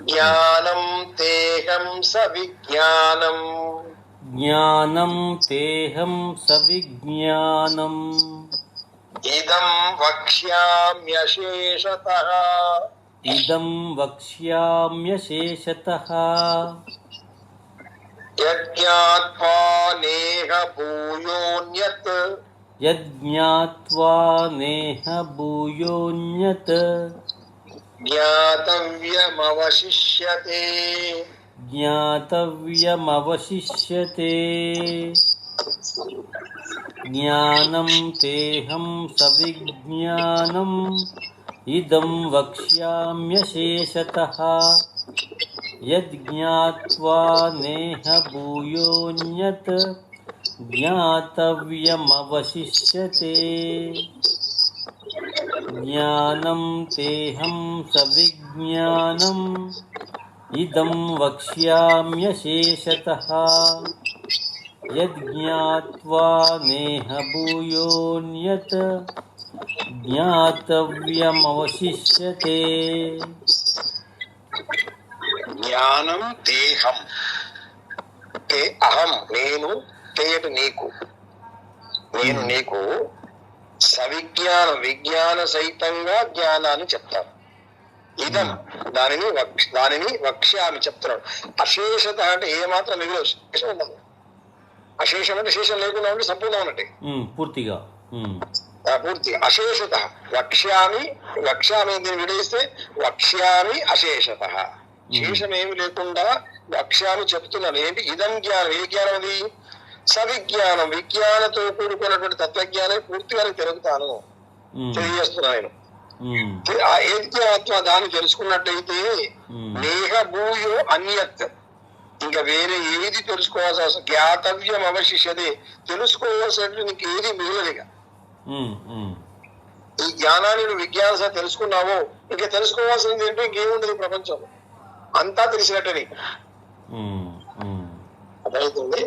జ్ఞానం తేహం సవిజ్ఞానం. జ్ఞానం తేహం సవిజ్ఞానం. ఇదం వక్ష్యామ్యశేషతః. ఇదం వక్ష్యామ్యశేషతః. యజ్ఞాత్వా నేహ భూయోన్యత్. యజ్ఞాత్వా నేహ భూయోన్యత్. జ్ఞాతవ్యమవశిష్యతే. జ్ఞాతవ్యమవశిష్యతే. జ్ఞానం తేహం సవిజ్ఞానం. ఇదం వక్ష్యామ్యశేషతః. యజ్ఞాత్వా నేహ భూయోన్యత్. జ్ఞాతవ్యమవశిష్యతే. జ్ఞానం తేహం సవిజ్ఞానం. ఇదం వక్ష్యామ్యశేషతః. యజ్ఞాత్వా నేహ భూయోన్యత్. జ్ఞాతవ్యమవశిష్యతే. జ్ఞానం తేహం. తే అహం నేను, తేయటు నీకు, నేను నీకు సవిజ్ఞానం విజ్ఞాన సహితంగా జ్ఞానాన్ని చెప్తాను. ఇదం దానిని వక్ష్యామి చెప్తున్నాడు. అశేషత అంటే ఏ మాత్రం మిగిలిన శేషం ఉండదు. అశేషం అంటే శేషం లేకుండా ఉంటే సంపూర్ణం అన్నట్టే, పూర్తిగా పూర్తి. అశేషత వక్ష్యామి, వక్ష్యామి దీన్ని విడేస్తే వక్ష్యామి అశేషత, శేషమేమి లేకుండా వక్ష్యామి చెప్తున్నాను. ఏంటి? ఇదం జ్ఞానం. ఏ జ్ఞానం అది? సవిజ్ఞానం, విజ్ఞానంతో కూడుకున్నటువంటి తత్వజ్ఞానం పూర్తిగా తెలుగుతాను, తెలియజేస్తున్నాను. ఏత్యాత్మ దాన్ని తెలుసుకున్నట్టయితే నేహ భూయో అన్యత్, ఇంకా వేరే ఏది తెలుసుకోవాల్సిన అవసరం. జ్ఞాతవ్యం అవశిష్యతే, తెలుసుకోవాల్సినట్టు నీకు ఏది మిగిలినదిగా. ఈ జ్ఞానాన్ని నువ్వు విజ్ఞానం తెలుసుకున్నావో ఇంకా తెలుసుకోవాల్సింది ఏంటో ఇంకేముండదు ప్రపంచంలో, అంతా తెలిసినట్టే నీకు. అర్థమవుతుంది?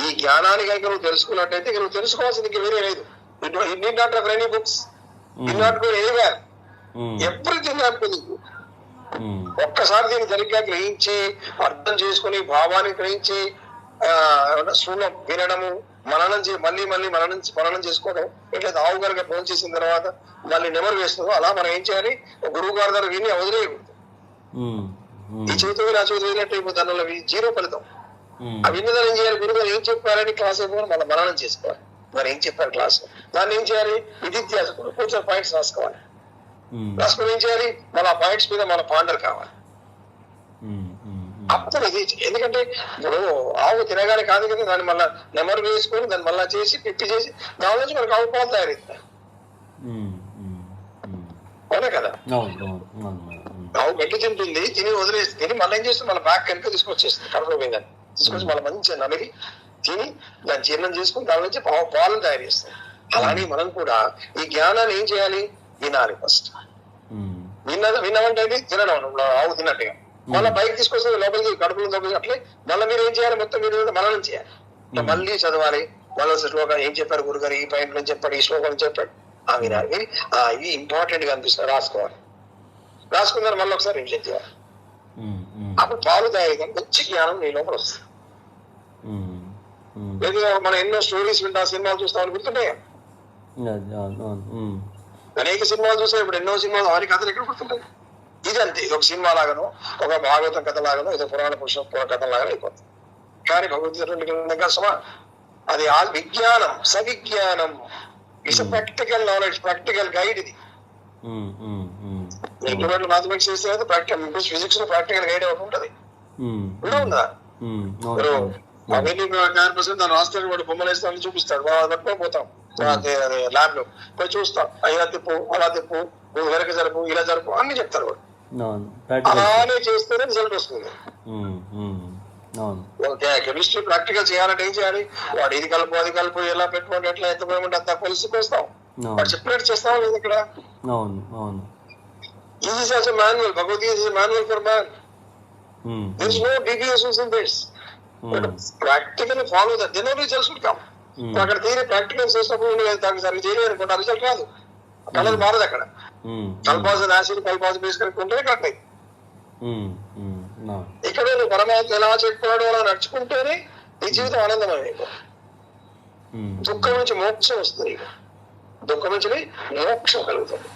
ఈ జ్ఞానాన్ని కనుక నువ్వు తెలుసుకున్నట్టయితే నువ్వు తెలుసుకోవాల్సింది ఇంకా వేరే లేదు. Need not have any books, need not go anywhere, everything happen. ఒక్కసారి దీన్ని సరిగ్గా గ్రహించి అర్థం చేసుకుని భావాన్ని గ్రహించి శూన్యం వినడము, మననం మళ్ళీ మళ్ళీ మననం చేసుకోవడం. ఎట్లయితే ఆవు కనుక ఫోన్ చేసిన తర్వాత మళ్ళీ నెమరు వేస్తుందో అలా మనం ఏం చేయాలి? గురువు గారి దగ్గర విని వదిలేయకూడదు. ఈ చేతి ఆ చేతి వినట్టు అయిపోతుంది, దానివల్ల జీరో ఫలితం. ఆ విన్నదాన్ని ఏం చేయాలి? గురువు గారు ఏం చెప్పారని క్లాస్ అయిపోయి మళ్ళీ మననం చేసుకోవాలి. మరి ఏం చెప్పారు క్లాస్, దాన్ని ఏం చేయాలి? విధిత్యాసం కూర్చొని పాయింట్స్ రాసుకోవాలి. రాసుకొని ఏం చేయాలి? మన పాయింట్స్ మీద మన పాండర్ కావాలి. అప్పుడు ఇది ఎందుకంటే ఇప్పుడు ఆవు తినగానే కాదు కదా, దాన్ని మళ్ళీ నెమరు వేసుకొని దాన్ని మళ్ళా చేసి పిప్పి చేసి దాని నుంచి మనకు ఆవు పాలు తయారవుతాయి. అవునా కదా? ఆవు గడ్డి తింటుంది, తిని వదిలేసి తిని మళ్ళీ ఏం చేస్తుంది? మళ్ళీ బ్యాక్ కనుక తీసుకొచ్చేస్తుంది. కడుపులో పోయిందని తీసుకొచ్చి మళ్ళీ మంచిగా నమిలి తిని దాన్ని జీర్ణం చేసుకుని దాని నుంచి పాలను తయారు చేస్తుంది. అలానే మనం కూడా ఈ జ్ఞానాన్ని ఏం చేయాలి? వినాలి. ఫస్ట్ విన్నామంటే తినడం, ఆవు తిన్నట్టుగా మళ్ళీ బయట తీసుకొస్తే లోపలికి కడుపులో లోపలికి అట్లే మళ్ళీ మీరు ఏం చేయాలి? మొత్తం మీరు మననం చేయాలి. మళ్ళీ చదవాలి. మళ్ళీ శ్లోకం ఏం చెప్పారు గురుగారు, ఈ పాయింట్ నుంచి చెప్పాడు, ఈ శ్లోకం చెప్పాడు, ఆ వినాలి. ఇవి ఇంపార్టెంట్ గా అనిపిస్తుంది. రాసుకోవాలి. రాసుకుందని మళ్ళీ ఒకసారి రివిజన్ చేయాలి. అప్పుడు పాలు తయారు మంచి జ్ఞానం నీ లోపల వస్తుంది. లేదా మనం ఎన్నో స్టోరీస్ వింటాం, సినిమాలు చూస్తామని గుర్తుంటాయి. అనేక సినిమాలు చూస్తే ఇప్పుడు ఎన్నో సినిమాలు వారి కథలు ఎక్కడ గుర్తుంటాయి? ఇది అంతే, ఇది ఒక సినిమా లాగానో ఒక భాగవతం కథ లాగానో ఏదో పురాణ పురుష కథ లాగానో అయిపోతుంది. కానీ భగవద్గీత సమా అది ఆ విజ్ఞానం, సవిజ్ఞానం. It's practical knowledge, practical guide. ఇది ఇంటర్నెట్ మ్యాథమెటిక్స్ చేస్తే ప్రాక్టికల్, ఫిజిక్స్ లో ప్రాక్టికల్ గైడ్ ఒకటి ఉంటుంది. ఉందా? దాని రాస్తాడు, వాడు బొమ్మలు వేస్తాను చూపిస్తాడు, పట్టుకొని పోతాం ల్యాబ్ లో పోయి చూస్తాం. ఇలా తిప్పు, అలా తిప్పు, నువ్వు వెనక జరుపు, ఇలా జరుపు అన్ని చెప్తారు. వాడు అలానే చేస్తేనే రిజల్ట్ వస్తుంది. కెమిస్ట్రీ ప్రాక్టికల్ చేయాలంటే ఏం చేయాలి? వాడు ఇది కలుపు, అది కలుపు, ఎలా పెట్టుకోండి, ఎట్లా ఎంత పోయమంటే అంత కొలిసిపోస్తాం. వాడు చెప్పినట్టు చేస్తావా లేదు ఇక్కడ? This is also manual. Bhagavad Gita is a manual for man. There is no deviations in this. But practically follow that. Then only results will come. అక్కడ తీరే ప్రాక్టికల్ చేసినప్పుడు దానికి సరిగ్గా చేయలేదనుకుంటే రిజల్ట్ రాదు. కలర్ మారదు. అక్కడ కల్పాల్సిన యాసిడ్ కల్పాల్సిన బేస్ కనుక్కుంటే correct అయ్యి ఇక్కడ నువ్వు పరమాత్మ ఎలా చెప్పాడో అలా నడుచుకుంటేనే నీ జీవితం ఆనందమయం నీకు. దుఃఖం నుంచి మోక్షం వస్తుంది. దుఃఖం నుంచి మోక్షం కలుగుతుంది.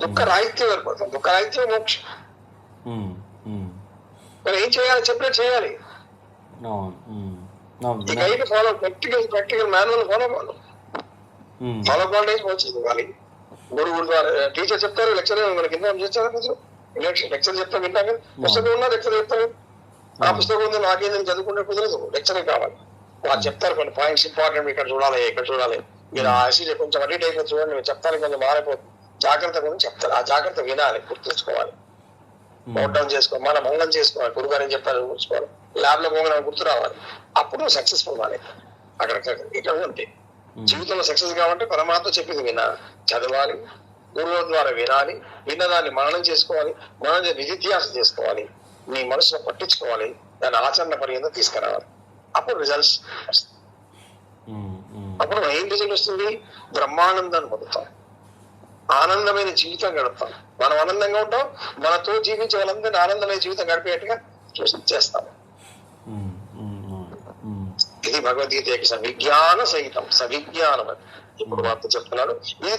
దుఃఖ రాహిత్యం ఏర్పడుతుంది. దుఃఖ రాహిత్యం మోక్షం. మరి ఏం చేయాలి? చెప్పినట్టు చేయాలి. ఈ guide follow, practical manual follow కావాలి. వచ్చింది గురువు ద్వారా టీచర్ చెప్తారు, లెక్చర్ మనకి ఇన్ఫార్మ్ చేస్తారు. లెక్చర్ చెప్తాం, వింటాం కదా. పుస్తకం ఉన్నా లెక్చర్ చెప్తాం. ఆ పుస్తకం ఉంది నాకేందని చదువుకుంటే కుదరదు. లెక్చరే కావాలి. వాళ్ళు చెప్తారు కొన్ని పాయింట్స్ ఇంపార్టెంట్, ఇక్కడ చూడాలి, ఇక్కడ చూడాలి, మీరు ఆ అసలు కొంచెం అడిట్ అయిపోతుంది చూడండి, మీరు చెప్తాను కొంచెం మారిపోతుంది, జాగ్రత్త గురించి చెప్తారు. ఆ జాగ్రత్త వినాలి, గుర్తుంచుకోవాలి, నోట్ డౌన్ చేసుకోవాలి, మన మంగళం చేసుకోవాలి. గురుగారు ఏం చెప్పారు గుర్తుంచుకోవాలి. ల్యాబ్ లో పోగానే గుర్తు రావాలి. అప్పుడు సక్సెస్ఫుల్ వాలి. అక్కడ ఇక్కడ ఉంటే జీవితంలో సక్సెస్ కావాలంటే పరమాత్మ చెప్పింది చదవాలి, గురువు ద్వారా వినాలి, విన్నదాన్ని మననం చేసుకోవాలి, మనం నిధిధ్యాస చేసుకోవాలి, నీ మనసులో పట్టించుకోవాలి, దాన్ని ఆచరణ పర్యంతం తీసుకురావాలి. అప్పుడు రిజల్ట్స్ వస్తాయి. అప్పుడు ఏం రిజల్ట్ వస్తుంది? బ్రహ్మానందాన్ని పొందుతాం, ఆనందమైన జీవితం గడుపుతాం. మనం ఆనందంగా ఉంటాం, మనతో జీవించే వాళ్ళందరినీ ఆనందమైన జీవితం గడిపేట్టుగా చేస్తాం. ఇది భగవద్గీత యొక్క సవిజ్ఞాన సహితం, సవిజ్ఞానం అని ఇప్పుడు వార్త చెప్తున్నాడు. ఇది